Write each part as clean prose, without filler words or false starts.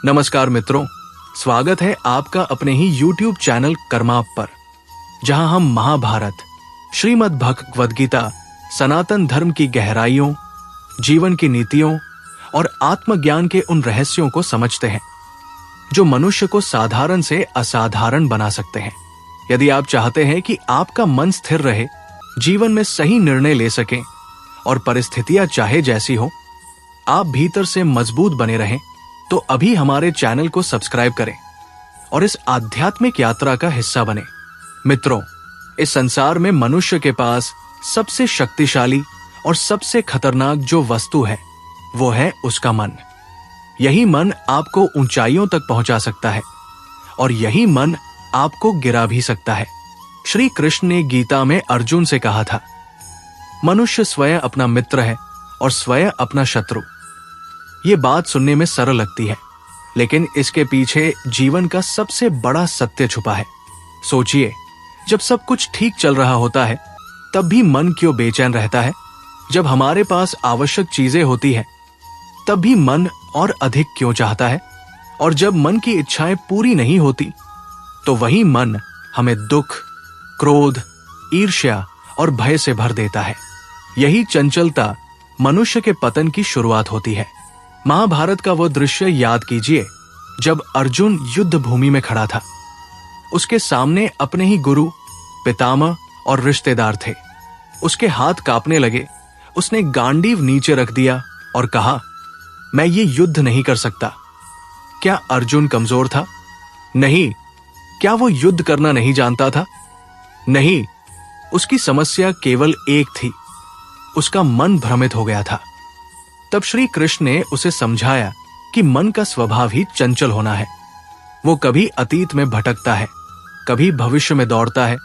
नमस्कार मित्रों, स्वागत है आपका अपने ही YouTube चैनल कर्माप पर, जहां हम महाभारत, श्रीमद् भगवद गीता, सनातन धर्म की गहराइयों, जीवन की नीतियों और आत्मज्ञान के उन रहस्यों को समझते हैं जो मनुष्य को साधारण से असाधारण बना सकते हैं। यदि आप चाहते हैं कि आपका मन स्थिर रहे, जीवन में सही निर्णय ले सकें और परिस्थितियां चाहे जैसी हो, आप भीतर से मजबूत बने रहें, तो अभी हमारे चैनल को सब्सक्राइब करें और इस आध्यात्मिक यात्रा का हिस्सा बने। मित्रों, इस संसार में मनुष्य के पास सबसे शक्तिशाली और सबसे खतरनाक जो वस्तु है, वो है उसका मन। यही मन आपको ऊंचाइयों तक पहुंचा सकता है और यही मन आपको गिरा भी सकता है। श्री कृष्ण ने गीता में अर्जुन से कहा था, मनुष्य स्वयं अपना मित्र है और स्वयं अपना शत्रु। ये बात सुनने में सरल लगती है, लेकिन इसके पीछे जीवन का सबसे बड़ा सत्य छुपा है। सोचिए, जब सब कुछ ठीक चल रहा होता है, तब भी मन क्यों बेचैन रहता है? जब हमारे पास आवश्यक चीजें होती हैं, तब भी मन और अधिक क्यों चाहता है? और जब मन की इच्छाएं पूरी नहीं होती, तो वही मन हमें दुख, क्रोध, ईर्ष्या और भय से भर देता है। यही चंचलता मनुष्य के पतन की शुरुआत होती है। महाभारत का वो दृश्य याद कीजिए, जब अर्जुन युद्ध भूमि में खड़ा था। उसके सामने अपने ही गुरु, पितामह और रिश्तेदार थे। उसके हाथ कांपने लगे। उसने गांडीव नीचे रख दिया और कहा, मैं ये युद्ध नहीं कर सकता। क्या अर्जुन कमजोर था? नहीं। क्या वो युद्ध करना नहीं जानता था? नहीं। उसकी समस्या केवल एक थी, उसका मन भ्रमित हो गया था। तब श्री कृष्ण ने उसे समझाया कि मन का स्वभाव ही चंचल होना है। वो कभी अतीत में भटकता है, कभी भविष्य में दौड़ता है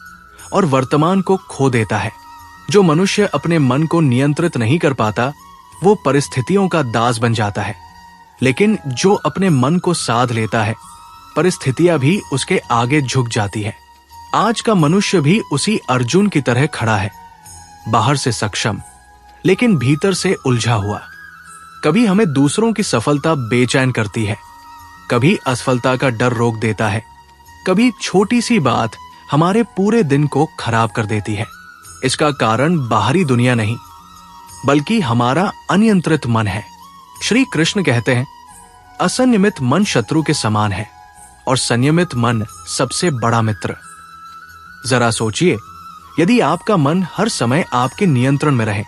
और वर्तमान को खो देता है। जो मनुष्य अपने मन को नियंत्रित नहीं कर पाता, वो परिस्थितियों का दास बन जाता है। लेकिन जो अपने मन को साध लेता है, परिस्थितियां भी उसके आगे झुक जाती है। आज का मनुष्य भी उसी अर्जुन की तरह खड़ा है, बाहर से सक्षम, लेकिन भीतर से उलझा हुआ। कभी हमें दूसरों की सफलता बेचैन करती है, कभी असफलता का डर रोक देता है, कभी छोटी सी बात हमारे पूरे दिन को खराब कर देती है। इसका कारण बाहरी दुनिया नहीं, बल्कि हमारा अनियंत्रित मन है। श्री कृष्ण कहते हैं, असंयमित मन शत्रु के समान है और संयमित मन सबसे बड़ा मित्र। जरा सोचिए, यदि आपका मन हर समय आपके नियंत्रण में रहे,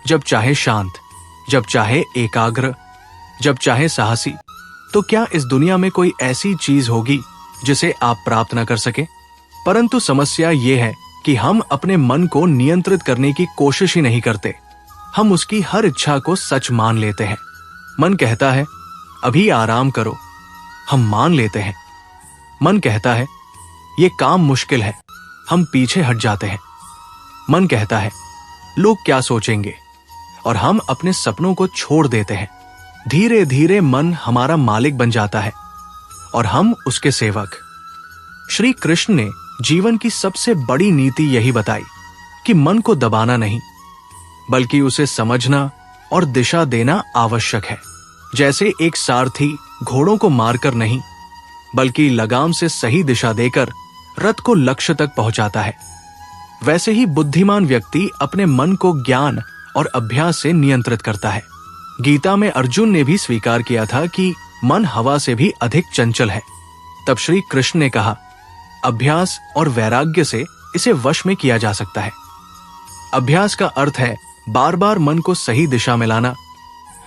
जब चाहे शांत, जब चाहे एकाग्र, जब चाहे साहसी, तो क्या इस दुनिया में कोई ऐसी चीज होगी जिसे आप प्राप्त न कर सके? परंतु समस्या यह है कि हम अपने मन को नियंत्रित करने की कोशिश ही नहीं करते। हम उसकी हर इच्छा को सच मान लेते हैं। मन कहता है, अभी आराम करो, हम मान लेते हैं। मन कहता है, ये काम मुश्किल है, हम पीछे हट जाते हैं। मन कहता है, लोग क्या सोचेंगे, और हम अपने सपनों को छोड़ देते हैं। धीरे धीरे मन हमारा मालिक बन जाता है और हम उसके सेवक। श्री कृष्ण ने जीवन की सबसे बड़ी नीति यही बताई कि मन को दबाना नहीं, बल्कि उसे समझना और दिशा देना आवश्यक है। जैसे एक सारथी घोड़ों को मारकर नहीं, बल्कि लगाम से सही दिशा देकर रथ को लक्ष्य तक पहुंचाता है, वैसे ही बुद्धिमान व्यक्ति अपने मन को ज्ञान और अभ्यास से नियंत्रित करता है। गीता में अर्जुन ने भी स्वीकार किया था कि मन हवा से भी अधिक चंचल है। तब श्री कृष्ण ने कहा, अभ्यास और वैराग्य से इसे वश में किया जा सकता है। अभ्यास का अर्थ है बार बार मन को सही दिशा में लाना,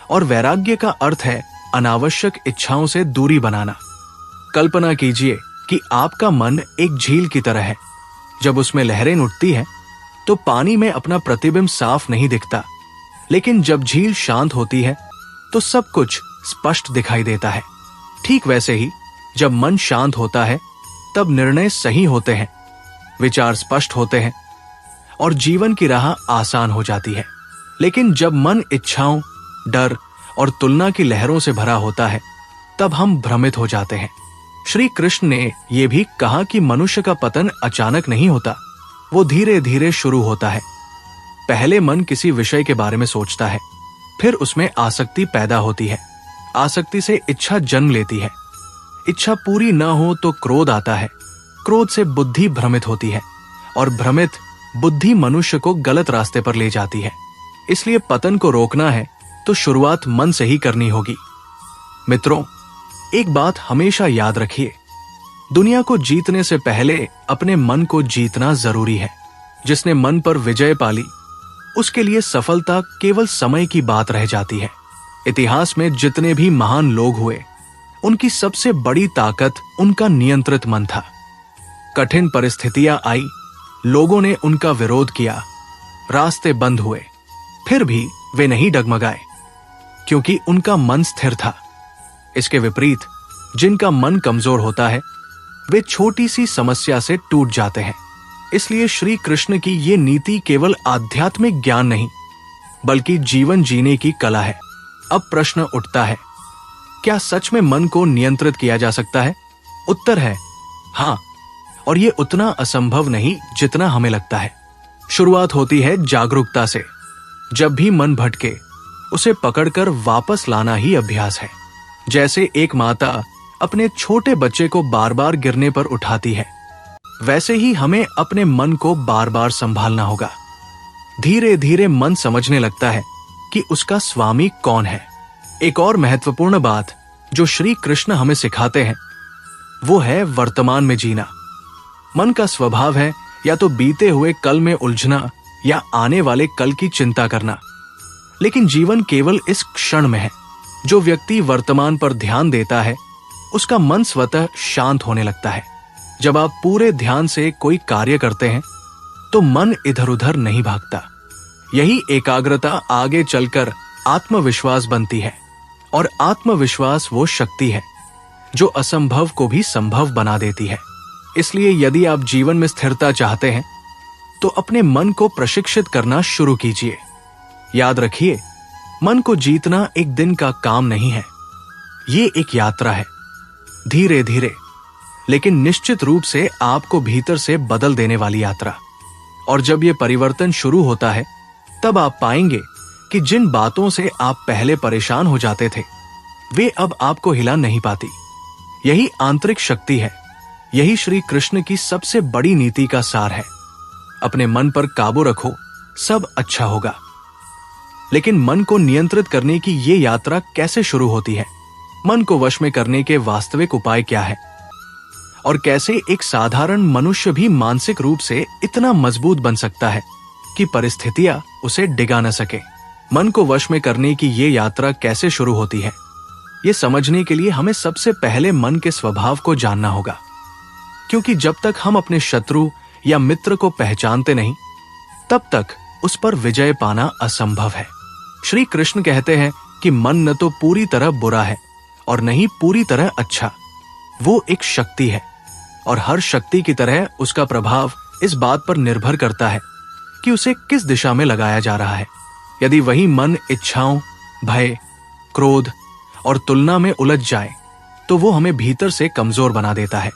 और वैराग्य का अर्थ है अनावश्यक इच्छाओं से दूरी बनाना। कल्पना कीजिए कि आपका मन एक झील की तरह है। जब उसमें लहरें उठती हैं, तो पानी में अपना प्रतिबिंब साफ नहीं दिखता, लेकिन जब झील शांत होती है, तो सब कुछ स्पष्ट दिखाई देता है। ठीक वैसे ही जब मन शांत होता है, तब निर्णय सही होते हैं, विचार स्पष्ट होते हैं और जीवन की राह आसान हो जाती है। लेकिन जब मन इच्छाओं, डर और तुलना की लहरों से भरा होता है, तब हम भ्रमित हो जाते हैं। श्री कृष्ण ने यह भी कहा कि मनुष्य का पतन अचानक नहीं होता, वो धीरे धीरे शुरू होता है। पहले मन किसी विषय के बारे में सोचता है, फिर उसमें आसक्ति पैदा होती है, आसक्ति से इच्छा जन्म लेती है, इच्छा पूरी न हो तो क्रोध आता है, क्रोध से बुद्धि भ्रमित होती है और भ्रमित बुद्धि मनुष्य को गलत रास्ते पर ले जाती है। इसलिए पतन को रोकना है तो शुरुआत मन से ही करनी होगी। मित्रों, एक बात हमेशा याद रखिए, दुनिया को जीतने से पहले अपने मन को जीतना जरूरी है। जिसने मन पर विजय पाली उसके लिए सफलता केवल समय की बात रह जाती है। इतिहास में जितने भी महान लोग हुए, उनकी सबसे बड़ी ताकत उनका नियंत्रित मन था। कठिन परिस्थितियां आई, लोगों ने उनका विरोध किया, रास्ते बंद हुए, फिर भी वे नहीं डगमगाए, क्योंकि उनका मन स्थिर था। इसके विपरीत जिनका मन कमजोर होता है, वे छोटी सी समस्या से टूट जाते हैं। इसलिए श्री कृष्ण की ये नीति केवल आध्यात्मिक ज्ञान नहीं, बल्कि जीवन जीने की कला है। अब प्रश्न उठता है, क्या सच में मन को नियंत्रित किया जा सकता है? उत्तर है हाँ, और ये उतना असंभव नहीं जितना हमें लगता है। शुरुआत होती है जागरूकता से। जब भी मन भटके, उसे पकड़कर वापस लाना ही अभ्यास है। जैसे एक माता अपने छोटे बच्चे को बार बार गिरने पर उठाती है, वैसे ही हमें अपने मन को बार बार संभालना होगा। धीरे धीरे मन समझने लगता है कि उसका स्वामी कौन है। एक और महत्वपूर्ण बात जो श्री कृष्ण हमें सिखाते हैं, वो है वर्तमान में जीना। मन का स्वभाव है या तो बीते हुए कल में उलझना या आने वाले कल की चिंता करना, लेकिन जीवन केवल इस क्षण में है। जो व्यक्ति वर्तमान पर ध्यान देता है, उसका मन स्वतः शांत होने लगता है। जब आप पूरे ध्यान से कोई कार्य करते हैं तो मन इधर उधर नहीं भागता। यही एकाग्रता आगे चलकर आत्मविश्वास बनती है, और आत्मविश्वास वो शक्ति है जो असंभव को भी संभव बना देती है। इसलिए यदि आप जीवन में स्थिरता चाहते हैं तो अपने मन को प्रशिक्षित करना शुरू कीजिए। याद रखिए, मन को जीतना एक दिन का काम नहीं है, ये एक यात्रा है। धीरे धीरे लेकिन निश्चित रूप से आपको भीतर से बदल देने वाली यात्रा। और जब ये परिवर्तन शुरू होता है, तब आप पाएंगे कि जिन बातों से आप पहले परेशान हो जाते थे, वे अब आपको हिला नहीं पाती। यही आंतरिक शक्ति है, यही श्री कृष्ण की सबसे बड़ी नीति का सार है। अपने मन पर काबू रखो, सब अच्छा होगा। लेकिन मन को नियंत्रित करने की ये यात्रा कैसे शुरू होती है? मन को वश में करने के वास्तविक उपाय क्या है? और कैसे एक साधारण मनुष्य भी मानसिक रूप से इतना मजबूत बन सकता है कि परिस्थितियां उसे डिगा न सके? मन को वश में करने की ये यात्रा कैसे शुरू होती है, ये समझने के लिए हमें सबसे पहले मन के स्वभाव को जानना होगा। क्योंकि जब तक हम अपने शत्रु या मित्र को पहचानते नहीं, तब तक उस पर विजय पाना असंभव है। श्री कृष्ण कहते हैं कि मन न तो पूरी तरह बुरा है और न ही पूरी तरह अच्छा। वो एक शक्ति है, और हर शक्ति की तरह उसका प्रभाव इस बात पर निर्भर करता है कि उसे किस दिशा में लगाया जा रहा है। यदि वही मन इच्छाओं, भय, क्रोध और तुलना में उलझ जाए तो वो हमें भीतर से कमजोर बना देता है।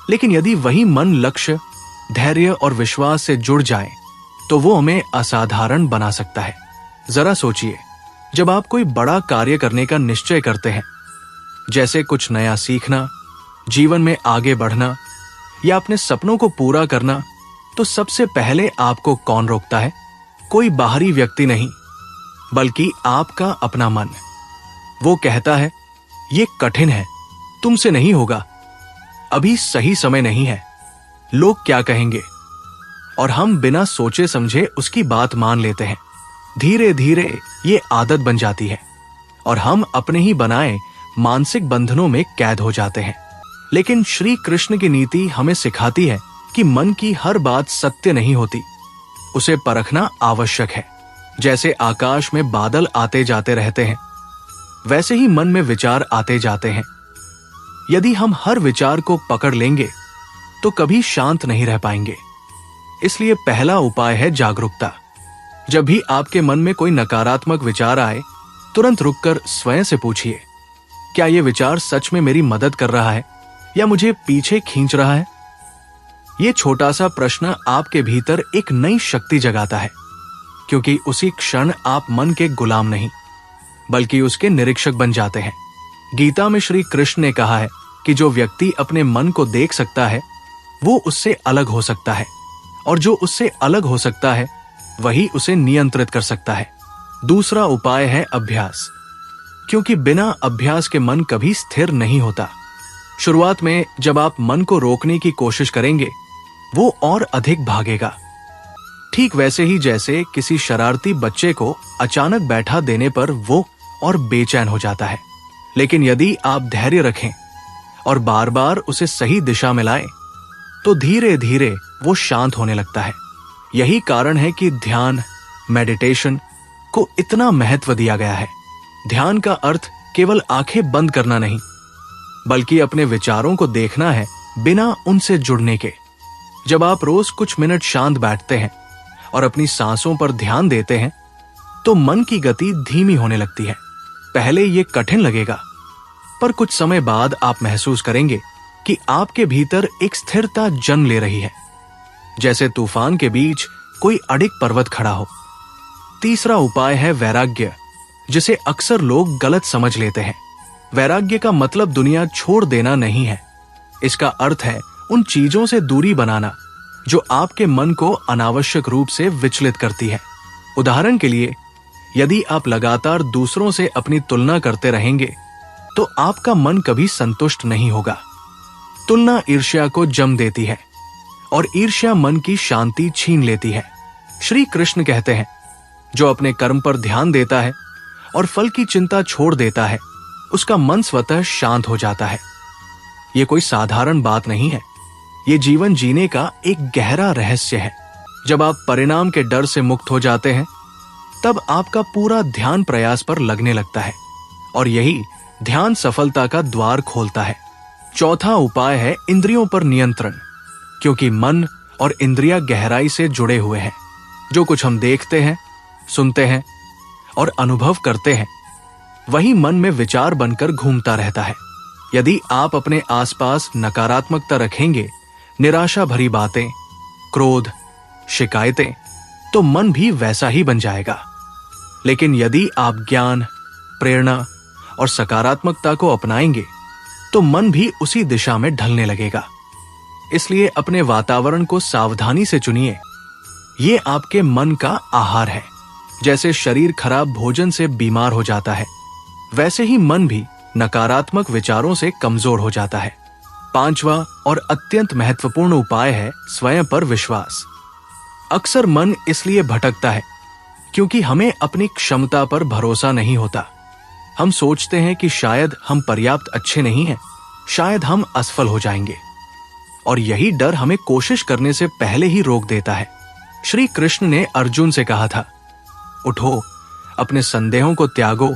लेकिन यदि वही मन लक्ष्य, धैर्य और विश्वास से जुड़ जाए तो वो हमें असाधारण बना सकता है। जरा सोचिए, जब आप कोई बड़ा कार्य करने का निश्चय करते हैं, जैसे कुछ नया सीखना, जीवन में आगे बढ़ना या अपने सपनों को पूरा करना, तो सबसे पहले आपको कौन रोकता है? कोई बाहरी व्यक्ति नहीं, बल्कि आपका अपना मन। वो कहता है, ये कठिन है, तुमसे नहीं होगा, अभी सही समय नहीं है, लोग क्या कहेंगे? और हम बिना सोचे समझे उसकी बात मान लेते हैं। धीरे धीरे ये आदत बन जाती है और हम अपने ही बनाए मानसिक बंधनों में कैद हो जाते हैं। लेकिन श्री कृष्ण की नीति हमें सिखाती है कि मन की हर बात सत्य नहीं होती, उसे परखना आवश्यक है। जैसे आकाश में बादल आते जाते रहते हैं, वैसे ही मन में विचार आते जाते हैं। यदि हम हर विचार को पकड़ लेंगे तो कभी शांत नहीं रह पाएंगे। इसलिए पहला उपाय है जागरूकता। जब भी आपके मन में कोई नकारात्मक विचार आए, तुरंत रुककर स्वयं से पूछिए, क्या यह विचार सच में मेरी मदद कर रहा है या मुझे पीछे खींच रहा है? यह छोटा सा प्रश्न आपके भीतर एक नई शक्ति जगाता है, क्योंकि उसी क्षण आप मन के गुलाम नहीं, बल्कि उसके निरीक्षक बन जाते हैं। गीता में श्री कृष्ण ने कहा है कि जो व्यक्ति अपने मन को देख सकता है वो उससे अलग हो सकता है, और जो उससे अलग हो सकता है वही उसे नियंत्रित कर सकता है। दूसरा उपाय है अभ्यास, क्योंकि बिना अभ्यास के मन कभी स्थिर नहीं होता। शुरुआत में जब आप मन को रोकने की कोशिश करेंगे वो और अधिक भागेगा, ठीक वैसे ही जैसे किसी शरारती बच्चे को अचानक बैठा देने पर वो और बेचैन हो जाता है। लेकिन यदि आप धैर्य रखें और बार बार उसे सही दिशा में लाएं, तो धीरे धीरे वो शांत होने लगता है। यही कारण है कि ध्यान, मेडिटेशन को इतना महत्व दिया गया है। ध्यान का अर्थ केवल आंखें बंद करना नहीं, बल्कि अपने विचारों को देखना है बिना उनसे जुड़ने के। जब आप रोज कुछ मिनट शांत बैठते हैं और अपनी सांसों पर ध्यान देते हैं, तो मन की गति धीमी होने लगती है। पहले ये कठिन लगेगा, पर कुछ समय बाद आप महसूस करेंगे कि आपके भीतर एक स्थिरता जन्म ले रही है, जैसे तूफान के बीच कोई अडिग पर्वत खड़ा हो। तीसरा उपाय है वैराग्य, जिसे अक्सर लोग गलत समझ लेते हैं। वैराग्य का मतलब दुनिया छोड़ देना नहीं है। इसका अर्थ है उन चीजों से दूरी बनाना जो आपके मन को अनावश्यक रूप से विचलित करती है। उदाहरण के लिए, यदि आप लगातार दूसरों से अपनी तुलना करते रहेंगे तो आपका मन कभी संतुष्ट नहीं होगा। तुलना ईर्ष्या को जन्म देती है और ईर्ष्या मन की शांति छीन लेती है। श्री कृष्ण कहते हैं, जो अपने कर्म पर ध्यान देता है और फल की चिंता छोड़ देता है, उसका मन स्वतः शांत हो जाता है। यह कोई साधारण बात नहीं है, ये जीवन जीने का एक गहरा रहस्य है। जब आप परिणाम के डर से मुक्त हो जाते हैं, तब आपका पूरा ध्यान प्रयास पर लगने लगता है, और यही ध्यान सफलता का द्वार खोलता है। चौथा उपाय है इंद्रियों पर नियंत्रण, क्योंकि मन और इंद्रियां गहराई से जुड़े हुए हैं। जो कुछ हम देखते हैं, सुनते हैं और अनुभव करते हैं, वही मन में विचार बनकर घूमता रहता है। यदि आप अपने आसपास नकारात्मकता रखेंगे, निराशा भरी बातें, क्रोध, शिकायतें, तो मन भी वैसा ही बन जाएगा। लेकिन यदि आप ज्ञान, प्रेरणा और सकारात्मकता को अपनाएंगे, तो मन भी उसी दिशा में ढलने लगेगा। इसलिए अपने वातावरण को सावधानी से चुनिए। ये आपके मन का आहार है। जैसे शरीर खराब भोजन से बीमार हो जाता है, वैसे ही मन भी नकारात्मक विचारों से कमजोर हो जाता है। पांचवा और अत्यंत महत्वपूर्ण उपाय है स्वयं पर विश्वास। अक्सर मन इसलिए भटकता है क्योंकि हमें अपनी क्षमता पर भरोसा नहीं होता। हम सोचते हैं कि शायद हम पर्याप्त अच्छे नहीं हैं, शायद हम असफल हो जाएंगे, और यही डर हमें कोशिश करने से पहले ही रोक देता है। श्री कृष्ण ने अर्जुन से कहा था, उठो, अपने संदेहों को त्यागो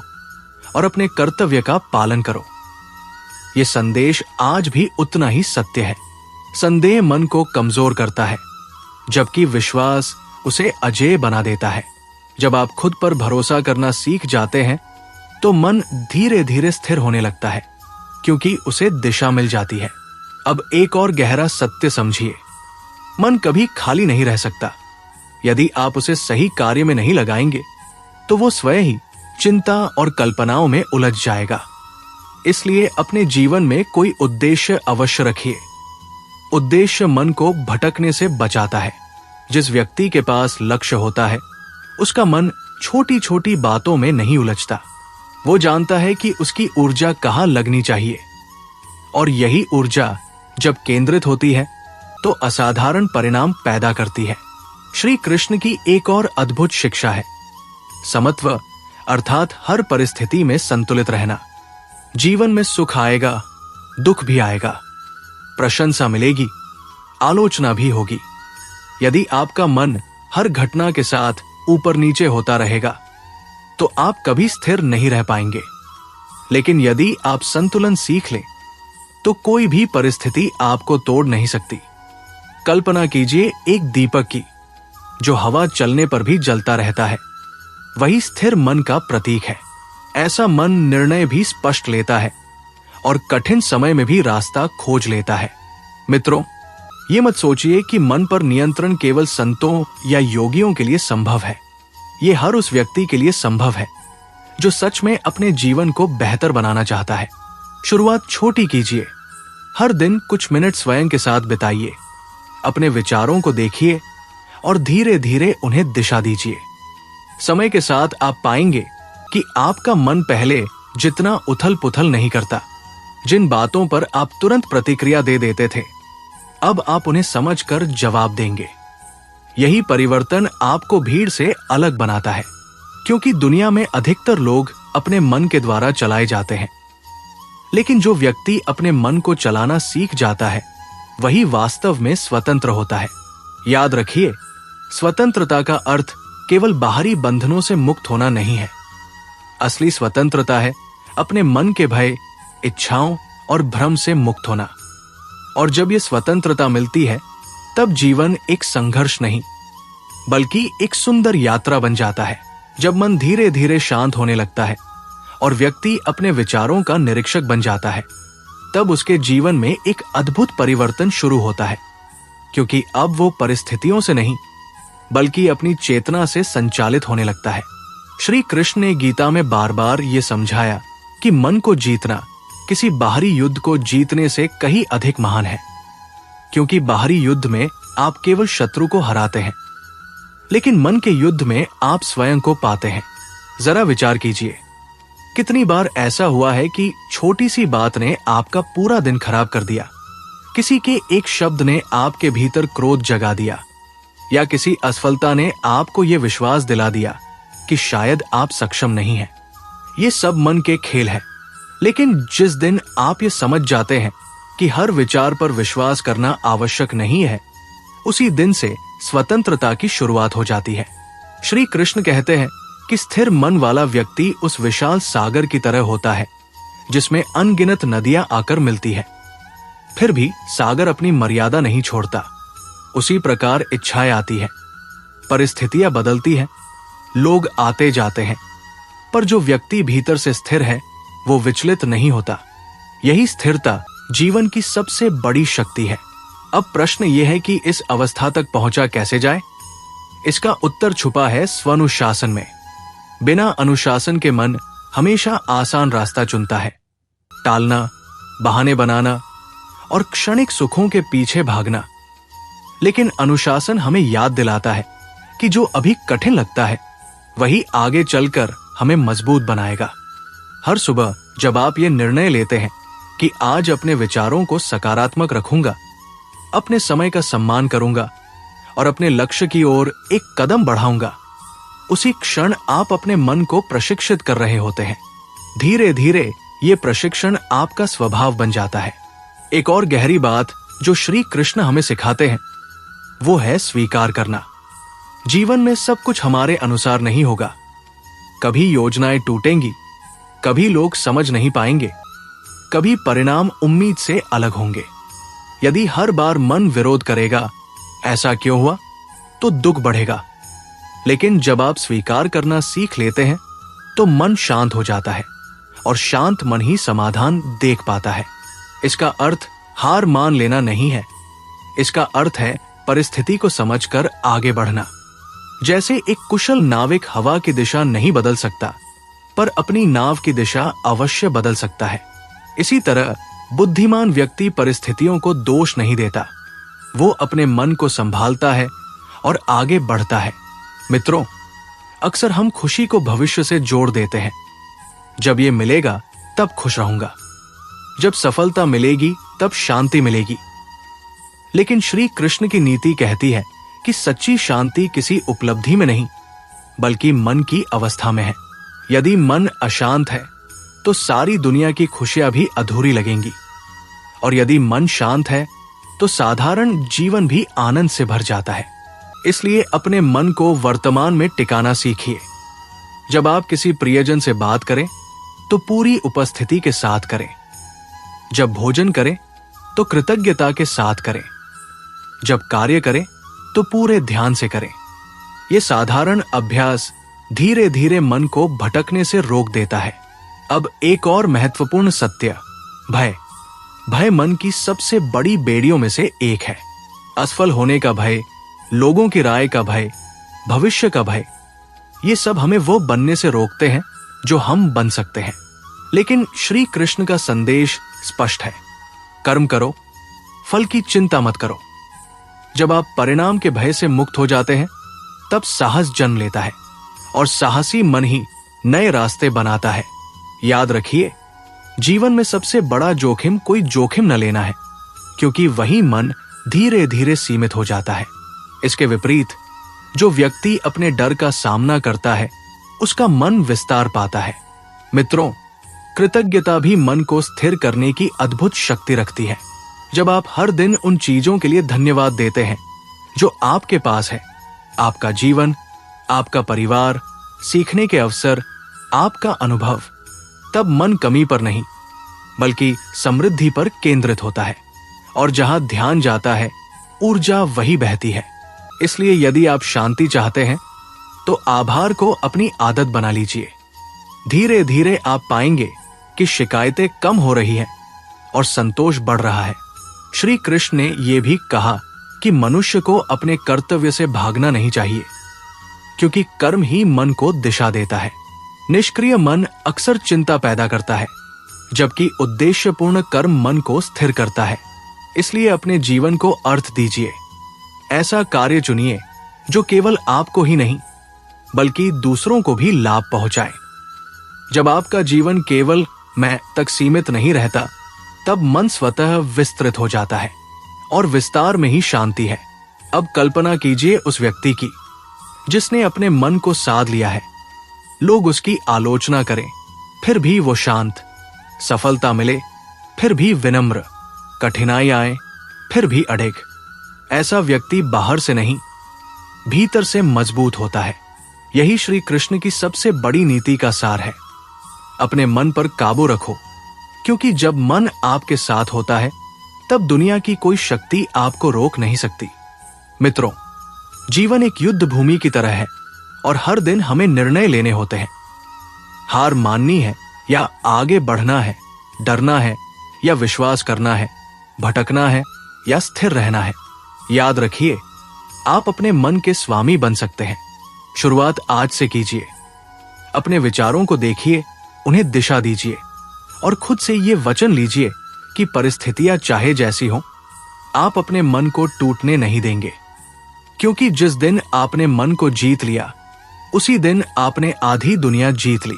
और अपने कर्तव्य का पालन करो। यह संदेश आज भी उतना ही सत्य है। संदेह मन को कमजोर करता है, जबकि विश्वास उसे अजेय बना देता है। जब आप खुद पर भरोसा करना सीख जाते हैं, तो मन धीरे धीरे स्थिर होने लगता है, क्योंकि उसे दिशा मिल जाती है। अब एक और गहरा सत्य समझिए, मन कभी खाली नहीं रह सकता। यदि आप उसे सही कार्य में नहीं लगाएंगे, तो वो स्वयं ही चिंता और कल्पनाओं में उलझ जाएगा। इसलिए अपने जीवन में कोई उद्देश्य अवश्य रखिए। उद्देश्य मन को भटकने से बचाता है। जिस व्यक्ति के पास लक्ष्य होता है, उसका मन छोटी छोटी बातों में नहीं उलझता। वो जानता है कि उसकी ऊर्जा कहाँ लगनी चाहिए, और यही ऊर्जा जब केंद्रित होती है तो असाधारण परिणाम पैदा करती है। श्री कृष्ण की एक और अद्भुत शिक्षा है समत्व, अर्थात हर परिस्थिति में संतुलित रहना। जीवन में सुख आएगा, दुख भी आएगा, प्रशंसा मिलेगी, आलोचना भी होगी। यदि आपका मन हर घटना के साथ ऊपर नीचे होता रहेगा, तो आप कभी स्थिर नहीं रह पाएंगे। लेकिन यदि आप संतुलन सीख लें, तो कोई भी परिस्थिति आपको तोड़ नहीं सकती। कल्पना कीजिए एक दीपक की, जो हवा चलने पर भी जलता रहता है। वही स्थिर मन का प्रतीक है। ऐसा मन निर्णय भी स्पष्ट लेता है और कठिन समय में भी रास्ता खोज लेता है। मित्रों, ये मत सोचिए कि मन पर नियंत्रण केवल संतों या योगियों के लिए संभव है। ये हर उस व्यक्ति के लिए संभव है जो सच में अपने जीवन को बेहतर बनाना चाहता है। शुरुआत छोटी कीजिए, हर दिन कुछ मिनट स्वयं के साथ बिताइए, अपने विचारों को देखिए और धीरे धीरे उन्हें दिशा दीजिए। समय के साथ आप पाएंगे कि आपका मन पहले जितना उथल पुथल नहीं करता। जिन बातों पर आप तुरंत प्रतिक्रिया दे देते थे, अब आप उन्हें समझकर जवाब देंगे। यही परिवर्तन आपको भीड़ से अलग बनाता है, क्योंकि दुनिया में अधिकतर लोग अपने मन के द्वारा चलाए जाते हैं, लेकिन जो व्यक्ति अपने मन को चलाना सीख जाता है वही वास्तव में स्वतंत्र होता है। याद रखिए, स्वतंत्रता का अर्थ केवल बाहरी बंधनों से मुक्त होना नहीं है। असली स्वतंत्रता है अपने मन के भय, इच्छाओं और भ्रम से मुक्त होना। और जब ये स्वतंत्रता मिलती है, तब जीवन एक संघर्ष नहीं बल्कि एक सुंदर यात्रा बन जाता है। जब मन धीरे धीरे शांत होने लगता है और व्यक्ति अपने विचारों का निरीक्षक बन जाता है, तब उसके जीवन में एक अद्भुत परिवर्तन शुरू होता है, क्योंकि अब वो परिस्थितियों से नहीं बल्कि अपनी चेतना से संचालित होने लगता है। श्री कृष्ण ने गीता में बार बार ये समझाया कि मन को जीतना किसी बाहरी युद्ध को जीतने से कहीं अधिक महान है, क्योंकि बाहरी युद्ध में आप केवल शत्रु को हराते हैं, लेकिन मन के युद्ध में आप स्वयं को पाते हैं। जरा विचार कीजिए, कितनी बार ऐसा हुआ है कि छोटी सी बात ने आपका पूरा दिन खराब कर दिया। किसी के एक शब्द ने आपके भीतर क्रोध जगा दिया, या किसी असफलता ने आपको यह विश्वास दिला दिया कि शायद आप सक्षम नहीं हैं। ये सब मन के खेल है, लेकिन जिस दिन आप ये समझ जाते हैं कि हर विचार पर विश्वास करना आवश्यक नहीं है, उसी दिन से स्वतंत्रता की शुरुआत हो जाती है। श्री कृष्ण कहते हैं कि स्थिर मन वाला व्यक्ति उस विशाल सागर की तरह होता है जिसमें अनगिनत नदियां आकर मिलती है, फिर भी सागर अपनी मर्यादा नहीं छोड़ता। उसी प्रकार इच्छाएं आती है, परिस्थितियां बदलती हैं, लोग आते जाते हैं, पर जो व्यक्ति भीतर से स्थिर है वो विचलित नहीं होता। यही स्थिरता जीवन की सबसे बड़ी शक्ति है। अब प्रश्न यह है कि इस अवस्था तक पहुंचा कैसे जाए? इसका उत्तर छुपा है स्वानुशासन में। बिना अनुशासन के मन हमेशा आसान रास्ता चुनता है, टालना, बहाने बनाना और क्षणिक सुखों के पीछे भागना। लेकिन अनुशासन हमें याद दिलाता है कि जो अभी कठिन लगता है वही आगे चलकर हमें मजबूत बनाएगा। हर सुबह जब आप ये निर्णय लेते हैं कि आज अपने विचारों को सकारात्मक रखूंगा, अपने समय का सम्मान करूंगा और अपने लक्ष्य की ओर एक कदम बढ़ाऊंगा, उसी क्षण आप अपने मन को प्रशिक्षित कर रहे होते हैं। धीरे धीरे ये प्रशिक्षण आपका स्वभाव बन जाता है। एक और गहरी बात जो श्री कृष्ण हमें सिखाते हैं वो है स्वीकार करना। जीवन में सब कुछ हमारे अनुसार नहीं होगा। कभी योजनाएं टूटेंगी, कभी लोग समझ नहीं पाएंगे, कभी परिणाम उम्मीद से अलग होंगे। यदि हर बार मन विरोध करेगा, ऐसा क्यों हुआ, तो दुख बढ़ेगा। लेकिन जब आप स्वीकार करना सीख लेते हैं तो मन शांत हो जाता है और शांत मन ही समाधान देख पाता है। इसका अर्थ हार मान लेना नहीं है, इसका अर्थ है परिस्थिति को समझकर आगे बढ़ना। जैसे एक कुशल नाविक हवा की दिशा नहीं बदल सकता, पर अपनी नाव की दिशा अवश्य बदल सकता है। इसी तरह बुद्धिमान व्यक्ति परिस्थितियों को दोष नहीं देता, वो अपने मन को संभालता है और आगे बढ़ता है। मित्रों, अक्सर हम खुशी को भविष्य से जोड़ देते हैं। जब ये मिलेगा तब खुश रहूंगा, जब सफलता मिलेगी तब शांति मिलेगी। लेकिन श्री कृष्ण की नीति कहती है कि सच्ची शांति किसी उपलब्धि में नहीं बल्कि मन की अवस्था में है। यदि मन अशांत है तो सारी दुनिया की खुशियां भी अधूरी लगेंगी, और यदि मन शांत है तो साधारण जीवन भी आनंद से भर जाता है। इसलिए अपने मन को वर्तमान में टिकाना सीखिए। जब आप किसी प्रियजन से बात करें तो पूरी उपस्थिति के साथ करें। जब भोजन करें तो कृतज्ञता के साथ करें। जब कार्य करें तो पूरे ध्यान से करें। यह साधारण अभ्यास धीरे धीरे मन को भटकने से रोक देता है। अब एक और महत्वपूर्ण सत्य, भय मन की सबसे बड़ी बेड़ियों में से एक है। असफल होने का भय, लोगों की राय का भय, भविष्य का भय, ये सब हमें वो बनने से रोकते हैं जो हम बन सकते हैं। लेकिन श्री कृष्ण का संदेश स्पष्ट है, कर्म करो, फल की चिंता मत करो। जब आप परिणाम के भय से मुक्त हो जाते हैं, तब साहस जन्म लेता है और साहसी मन ही नए रास्ते बनाता है। याद रखिए, जीवन में सबसे बड़ा जोखिम कोई जोखिम न लेना है, क्योंकि वही मन धीरे धीरे सीमित हो जाता है। इसके विपरीत जो व्यक्ति अपने डर का सामना करता है, उसका मन विस्तार पाता है। मित्रों, कृतज्ञता भी मन को स्थिर करने की अद्भुत शक्ति रखती है। जब आप हर दिन उन चीजों के लिए धन्यवाद देते हैं जो आपके पास है, आपका जीवन, आपका परिवार, सीखने के अवसर, आपका अनुभव, तब मन कमी पर नहीं बल्कि समृद्धि पर केंद्रित होता है। और जहां ध्यान जाता है, ऊर्जा वही बहती है। इसलिए यदि आप शांति चाहते हैं तो आभार को अपनी आदत बना लीजिए। धीरे धीरे आप पाएंगे कि शिकायतें कम हो रही हैं और संतोष बढ़ रहा है। श्री कृष्ण ने यह भी कहा कि मनुष्य को अपने कर्तव्य से भागना नहीं चाहिए, क्योंकि कर्म ही मन को दिशा देता है। निष्क्रिय मन अक्सर चिंता पैदा करता है, जबकि उद्देश्यपूर्ण कर्म मन को स्थिर करता है। इसलिए अपने जीवन को अर्थ दीजिए। ऐसा कार्य चुनिए जो केवल आपको ही नहीं बल्कि दूसरों को भी लाभ पहुंचाए। जब आपका जीवन केवल मैं तक सीमित नहीं रहता, तब मन स्वतः विस्तृत हो जाता है और विस्तार में ही शांति है। अब कल्पना कीजिए उस व्यक्ति की जिसने अपने मन को साध लिया है। लोग उसकी आलोचना करें, फिर भी वो शांत, सफलता मिले फिर भी विनम्र, कठिनाई आए फिर भी अड़िग। ऐसा व्यक्ति बाहर से नहीं, भीतर से मजबूत होता है। यही श्री कृष्ण की सबसे बड़ी नीति का सार है। अपने मन पर काबू रखो, क्योंकि जब मन आपके साथ होता है, तब दुनिया की कोई शक्ति आपको रोक नहीं सकती। मित्रों, जीवन एक युद्ध भूमि की तरह है और हर दिन हमें निर्णय लेने होते हैं। हार माननी है या आगे बढ़ना है, डरना है या विश्वास करना है, भटकना है या स्थिर रहना है। याद रखिए, आप अपने मन के स्वामी बन सकते हैं। शुरुआत आज से कीजिए। अपने विचारों को देखिए, उन्हें दिशा दीजिए और खुद से ये वचन लीजिए कि परिस्थितियां चाहे जैसी हों, आप अपने मन को टूटने नहीं देंगे। क्योंकि जिस दिन आपने मन को जीत लिया, उसी दिन आपने आधी दुनिया जीत ली।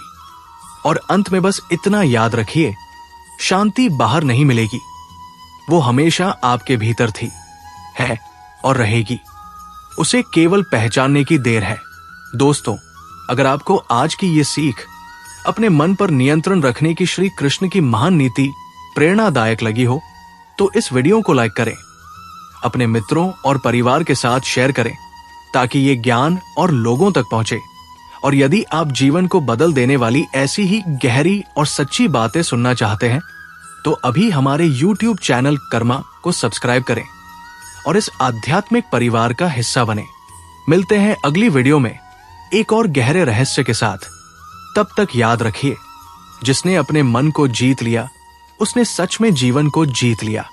और अंत में बस इतना याद रखिए, शांति बाहर नहीं मिलेगी, वो हमेशा आपके भीतर थी, है और रहेगी। उसे केवल पहचानने की देर है। दोस्तों, अगर आपको आज की ये सीख, अपने मन पर नियंत्रण रखने की श्री कृष्ण की महान नीति प्रेरणादायक लगी हो, तो इस वीडियो को लाइक करें, अपने मित्रों और परिवार के साथ शेयर करें, ताकि ये ज्ञान और लोगों तक पहुंचे। और यदि आप जीवन को बदल देने वाली ऐसी ही गहरी और सच्ची बातें सुनना चाहते हैं, तो अभी हमारे YouTube चैनल कर्मा को सब्सक्राइब करें और इस आध्यात्मिक परिवार का हिस्सा बने। मिलते हैं अगली वीडियो में एक और गहरे रहस्य के साथ। तब तक याद रखिए, जिसने अपने मन को जीत लिया, उसने सच में जीवन को जीत लिया।